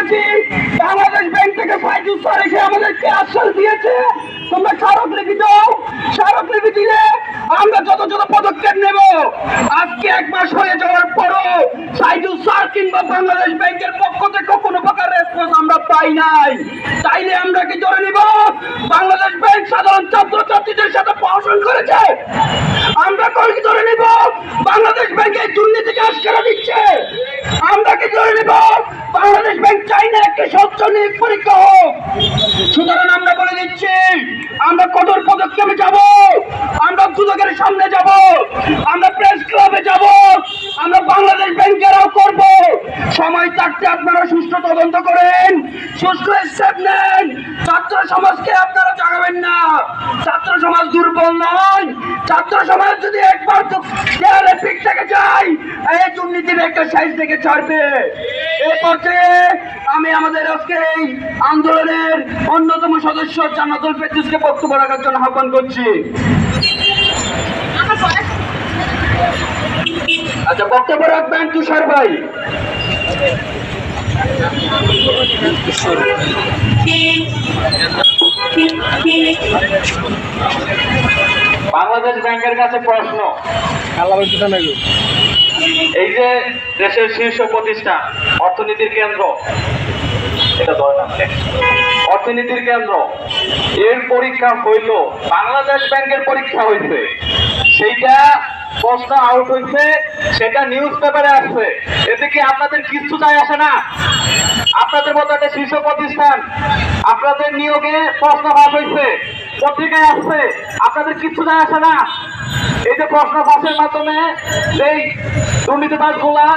করেছি। বাংলাদেশ ব্যাংক থেকে সাইদুল স্যার এসে আমাদেরকে আশ্বাস দিয়েছে, তোমরা স্মারকলিপি দাও, স্মারকলিপি দিলে আমরা যত পদক্ষেপ নেব। আজকে 1 মাস হয়ে যাওয়ার পরও সাইদুল স্যার কিংবা বাংলাদেশ ব্যাংকের পক্ষ থেকে কোনো প্রকার রেসপন্স আমরা পাই নাই। তাইলে আমরা কি ধরে নিব বাংলাদেশ ব্যাংক সাধারণ ছাত্রছাত্রীদের সাথে প্রহসন করেছে? আমরা কি ধরে নিব বাংলাদেশ ব্যাংক এই দুর্নীতিকে আশকারা দিচ্ছে? আমরা কি ধরে নিব বাংলাদেশ ব্যাংক চাই না একটি স্বচ্ছ নিয়োগ পরীক্ষা হোক? সুতরাং আমরা বলে দিচ্ছি, আমরা কঠোর পদক্ষেপে যাব, আমরা দুদকের সামনে যাব, আমরা প্রেস ক্লাবে যাব, আমরা বাংলাদেশ ব্যাংকেরাও করব। সময় থাকতে আপনারা সুষ্ঠু তদন্ত করেন, সুষ্ঠু স্টেপ নেন। ছাত্র সমাজকে আপনারা জাগাবেন না। ছাত্র সমাজ দুর্বল নয়। ছাত্র সমাজ যদি একবার দেয়ালে পিঠ থেকে যায়, এই দুর্নীতির একটা সাইজ থেকে ছাড়বে। এই পর্যায়ে আমি আমাদের আজকে এই আন্দোলনের অন্যতম সদস্য জান্নাতুল ফেরদৌসকে বক্তব্য রাখার জন্য আহ্বান করছি। আচ্ছা, বক্তব্য রাখবেন তুষার ভাই। বাংলাদেশ ব্যাংকের কাছে প্রশ্ন, এই যে দেশের শীর্ষ প্রতিষ্ঠান, অর্থনীতির কেন্দ্র, এটা ধরে না, অর্থনীতির কেন্দ্র, এর পরীক্ষা হইল, বাংলাদেশ ব্যাংকের পরীক্ষা হইছে, সেইটা প্রশ্ন আউট হইছে, সেটা নিউজ পেপারে আসছে, এতে কি আপনাদের কিছু যায় আসে না? আপনাদের মতো একটা শীর্ষ প্রতিষ্ঠান, আপনাদের নিয়োগে প্রশ্ন ফাঁস হয়েছে, পত্রিকায় আসছে, আপনাদের কিছু যায় আসে না? এই যে প্রশ্ন ফাঁসের মাধ্যমে যেই দুর্নীতিবাজ গুলা